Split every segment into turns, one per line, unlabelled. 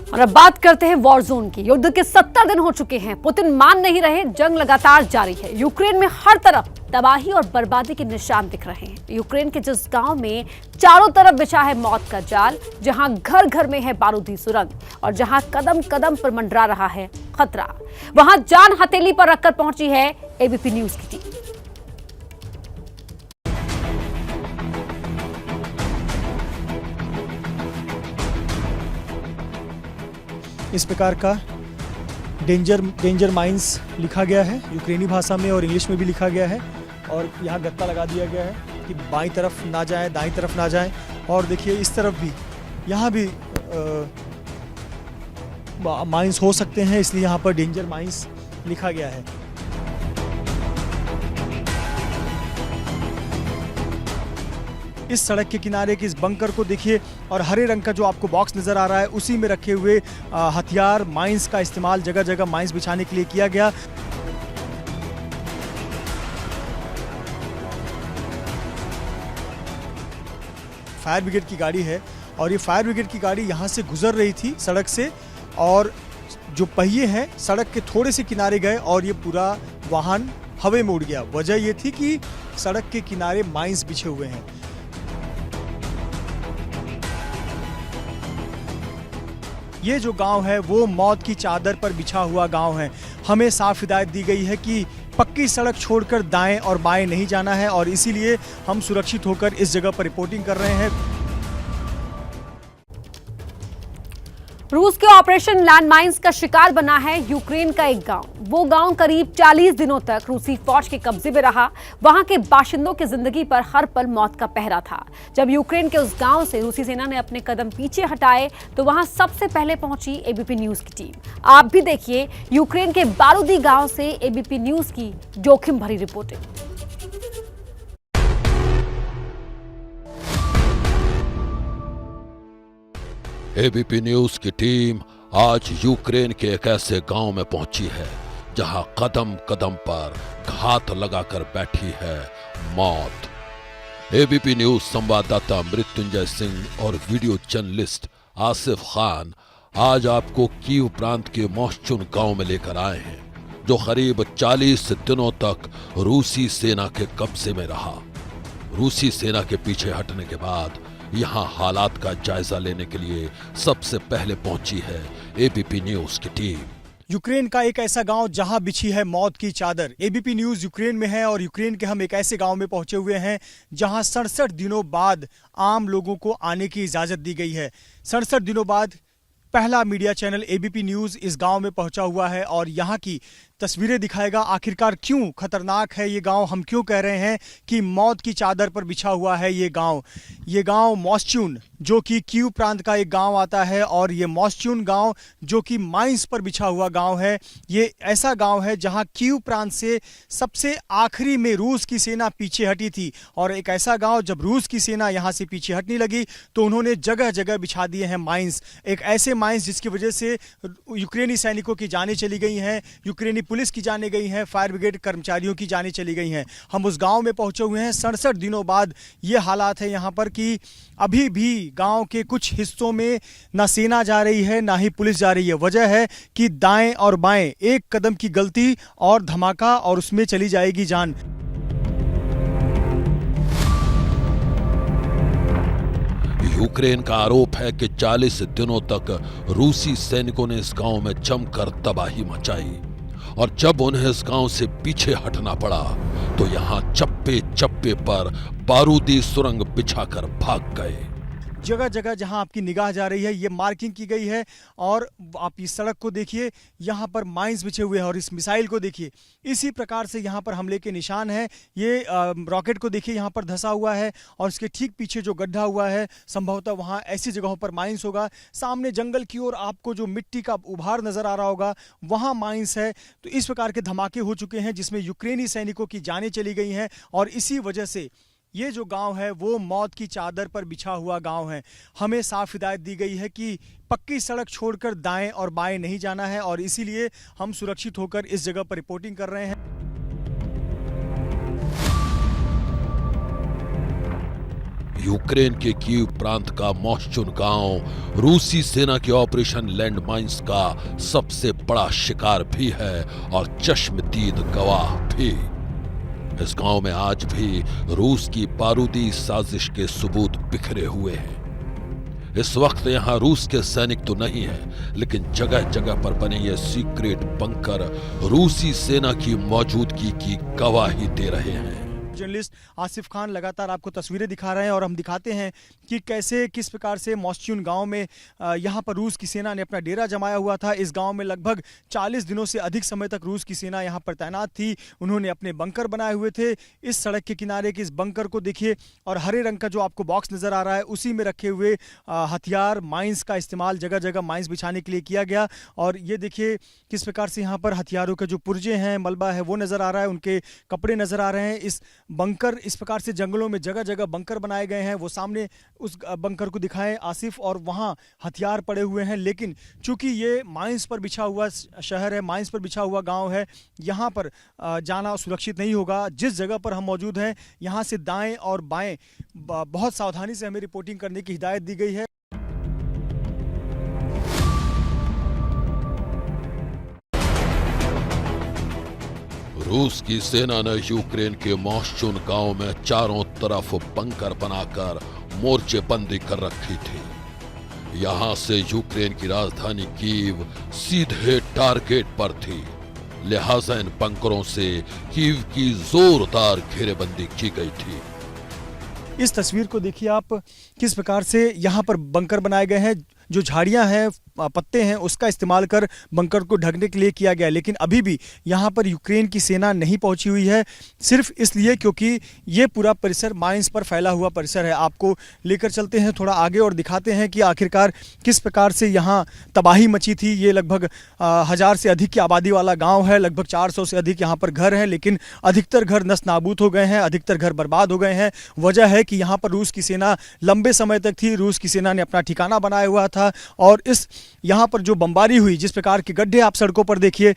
और अब बात करते हैं वॉर जोन की। युद्ध के 70 दिन हो चुके हैं, पुतिन मान नहीं रहे, जंग लगातार जारी है। यूक्रेन में हर तरफ तबाही और बर्बादी के निशान दिख रहे हैं। यूक्रेन के जिस गांव में चारों तरफ बिछा है मौत का जाल, जहां घर घर में है बारूदी सुरंग और जहां कदम कदम पर मंडरा रहा है खतरा, वहां जान हथेली पर रखकर पहुंची है एबीपी न्यूज की टीम।
इस प्रकार का डेंजर माइंस लिखा गया है यूक्रेनी भाषा में और इंग्लिश में भी लिखा गया है और यहाँ गत्ता लगा दिया गया है कि बाईं तरफ ना जाएं, दाईं तरफ ना जाएं। और देखिए इस तरफ भी, यहाँ भी माइंस हो सकते हैं, इसलिए यहाँ पर डेंजर माइंस लिखा गया है। इस सड़क के किनारे के इस बंकर को देखिए और हरे रंग का जो आपको बॉक्स नजर आ रहा है, उसी में रखे हुए हथियार, माइंस का इस्तेमाल जगह जगह माइंस बिछाने के लिए किया गया। फायर ब्रिगेड की गाड़ी है और ये फायर ब्रिगेड की गाड़ी यहाँ से गुजर रही थी सड़क से, और जो पहिए हैं सड़क के थोड़े से किनारे गए और ये पूरा वाहन हवा में उड़ गया। वजह ये थी कि सड़क के किनारे माइंस बिछे हुए हैं। ये जो गांव है वो मौत की चादर पर बिछा हुआ गांव है। हमें साफ हिदायत दी गई है कि पक्की सड़क छोड़कर दाएं और बाएं नहीं जाना है और इसीलिए हम सुरक्षित होकर इस जगह पर रिपोर्टिंग कर रहे हैं।
रूस के ऑपरेशन लैंडमाइंस का शिकार बना है यूक्रेन का एक गांव। वो गांव करीब 40 दिनों तक रूसी फौज के कब्जे में रहा। वहां के बाशिंदों की जिंदगी पर हर पल मौत का पहरा था। जब यूक्रेन के उस गांव से रूसी सेना ने अपने कदम पीछे हटाए तो वहां सबसे पहले पहुंची एबीपी न्यूज की टीम। आप भी देखिए यूक्रेन के बारूदी गांव से एबीपी न्यूज की जोखिम भरी रिपोर्टिंग।
एबीपी न्यूज की टीम आज यूक्रेन के एक ऐसे गांव में पहुंची है जहां कदम कदम पर घात लगाकर बैठी है मौत। एबीपी न्यूज संवाददाता मृत्युंजय सिंह और वीडियो जर्नलिस्ट आसिफ खान आज आपको कीव प्रांत के मोश्चुन गांव में लेकर आए हैं, जो करीब 40 दिनों तक रूसी सेना के कब्जे में रहा। रूसी सेना के पीछे हटने के बाद यहां हालात का जायजा लेने के लिए सबसे पहले पहुंची है एबीपी न्यूज की टीम।
यूक्रेन का एक ऐसा गांव जहां बिछी है मौत की चादर। एबीपी न्यूज यूक्रेन में है और यूक्रेन के हम एक ऐसे गांव में पहुंचे हुए हैं जहां 67 दिनों बाद आम लोगों को आने की इजाजत दी गई है। 67 दिनों बाद पहला मीडिया चैनल एबीपी न्यूज इस गांव में पहुंचा हुआ है और यहां की तस्वीरें दिखाएगा। आखिरकार क्यों खतरनाक है ये गांव, हम क्यों कह रहे हैं कि मौत की चादर पर बिछा हुआ है ये गांव। ये गांव मोश्चुन, जो कि कीव प्रांत का एक गांव आता है, और ये मोश्चुन गांव जो कि माइंस पर बिछा हुआ गांव है। ये ऐसा गांव है जहां कीव प्रांत से सबसे आखिरी में रूस की सेना पीछे हटी थी, और एक ऐसा गांव जब रूस की सेना यहां से पीछे हटने लगी तो उन्होंने जगह जगह बिछा दिए हैं माइंस। एक ऐसे माइंस जिसकी वजह से यूक्रेनी सैनिकों की जानें चली गई हैं, यूक्रेनी पुलिस की जाने गई हैं, फायर ब्रिगेड कर्मचारियों की जानें चली गई हैं। हम उस गांव में पहुंचे हुए हैं। 67 दिनों बाद ये हालात है यहाँ पर कि अभी भी गांव के कुछ हिस्सों में ना सेना जा रही है ना ही पुलिस जा रही है। वजह है कि दाएं और बाएं एक कदम की गलती और धमाका और उसमें चली जाएगी जान।
यूक्रेन का आरोप है कि 40 दिनों तक रूसी सैनिकों ने इस गांव में जमकर तबाही मचाई, और जब उन्हें इस गांव से पीछे हटना पड़ा तो यहां चप्पे चप्पे पर बारूदी सुरंग बिछाकर भाग गए।
जगह जगह जहां आपकी निगाह जा रही है ये मार्किंग की गई है, और आप इस सड़क को देखिए, यहाँ पर माइंस बिछे हुए हैं, और इस मिसाइल को देखिए, इसी प्रकार से यहाँ पर हमले के निशान हैं। ये रॉकेट को देखिए यहाँ पर धंसा हुआ है, और इसके ठीक पीछे जो गड्ढा हुआ है संभवतः वहाँ ऐसी जगहों पर माइंस होगा। सामने जंगल की ओर आपको जो मिट्टी का उभार नजर आ रहा होगा वहाँ माइंस है। तो इस प्रकार के धमाके हो चुके हैं जिसमें यूक्रेनी सैनिकों की जानें चली गई हैं, और इसी वजह से ये जो गांव है वो मौत की चादर पर बिछा हुआ गांव है। हमें साफ हिदायत दी गई है कि पक्की सड़क छोड़कर दाएं और बाएं नहीं जाना है, और इसीलिए हम सुरक्षित होकर इस जगह पर रिपोर्टिंग कर रहे हैं।
यूक्रेन के कीव प्रांत का मोश्चुन गांव रूसी सेना के ऑपरेशन लैंड माइंस का सबसे बड़ा शिकार भी है और चश्मदीद गवाह भी। इस गांव में आज भी रूस की बारूदी साजिश के सबूत बिखरे हुए हैं। इस वक्त यहां रूस के सैनिक तो नहीं है, लेकिन जगह जगह पर बने ये सीक्रेट बंकर रूसी सेना की मौजूदगी की गवाही दे रहे हैं।
जर्नलिस्ट आसिफ खान लगातार आपको तस्वीरें दिखा रहे हैं और हम दिखाते हैं कि कैसे किस प्रकार से मोश्चुन गांव में यहां पर रूस की सेना ने अपना डेरा जमाया हुआ था। इस गांव में लगभग 40 दिनों से अधिक समय तक रूस की सेना यहां पर तैनात थी। उन्होंने अपने बंकर बनाए हुए थे। इस सड़क के किनारे के इस बंकर को देखिए और हरे रंग का जो आपको बॉक्स नजर आ रहा है उसी में रखे हुए हथियार माइंस का इस्तेमाल जगह जगह माइंस बिछाने के लिए किया गया। और ये देखिए किस प्रकार से यहाँ पर हथियारों के जो पुर्जे हैं, मलबा है वो नजर आ रहा है, उनके कपड़े नजर आ रहे हैं। इस बंकर इस प्रकार से जंगलों में जगह जगह बंकर बनाए गए हैं। वो सामने उस बंकर को दिखाएं आसिफ, और वहां हथियार पड़े हुए हैं। लेकिन चूंकि ये माइंस पर बिछा हुआ शहर है, माइंस पर बिछा हुआ गांव है, यहाँ पर जाना सुरक्षित नहीं होगा। जिस जगह पर हम मौजूद हैं यहाँ से दाएं और बाएं बहुत सावधानी से हमें रिपोर्टिंग करने की हिदायत दी गई है।
रूस की सेना ने यूक्रेन के मोश्चुन गांव में चारों तरफ बंकर बनाकर मोर्चेबंदी कर रखी थी। यहां से यूक्रेन की राजधानी कीव सीधे टारगेट पर थी, लिहाजा इन बंकरों से कीव की जोरदार घेरेबंदी की गई थी।
इस तस्वीर को देखिए आप, किस प्रकार से यहाँ पर बंकर बनाए गए हैं। जो झाड़ियाँ हैं, पत्ते हैं, उसका इस्तेमाल कर बंकर को ढकने के लिए किया गया। लेकिन अभी भी यहाँ पर यूक्रेन की सेना नहीं पहुँची हुई है, सिर्फ इसलिए क्योंकि ये पूरा परिसर माइंस पर फैला हुआ परिसर है। आपको लेकर चलते हैं थोड़ा आगे और दिखाते हैं कि आखिरकार किस प्रकार से यहाँ तबाही मची थी। ये लगभग 1000 से अधिक की आबादी वाला गाँव है, लगभग 400 से अधिक यहाँ पर घर हैं, लेकिन अधिकतर घर नष्ट नाबूद हो गए हैं, अधिकतर घर बर्बाद हो गए हैं। वजह है कि यहाँ पर रूस की सेना लंबे समय तक थी। रूस की सेना ने अपना ठिकाना बनाया हुआ था और इस यहाँ पर जो बमबारी हुई, जिस प्रकार के गड्ढे आप सड़कों पर देखिए,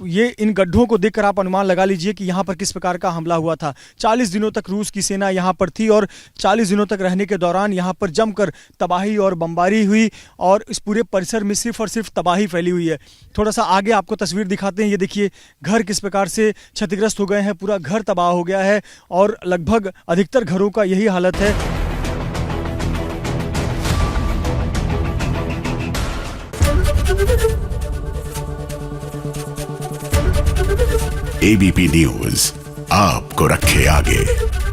ये इन गड्ढों को देखकर आप अनुमान लगा लीजिए कि यहाँ पर किस प्रकार का हमला हुआ था। 40 दिनों तक रूस की सेना यहाँ पर थी और 40 दिनों तक रहने के दौरान यहाँ पर जमकर तबाही और बमबारी हुई और इस पूरे परिसर में सिर्फ और सिर्फ तबाही फैली हुई है। थोड़ा सा आगे आपको तस्वीर दिखाते हैं। ये देखिए घर किस प्रकार से क्षतिग्रस्त हो गए हैं, पूरा घर तबाह हो गया है और लगभग अधिकतर घरों का यही हालत है।
एबीपी न्यूज आपको रखे आगे।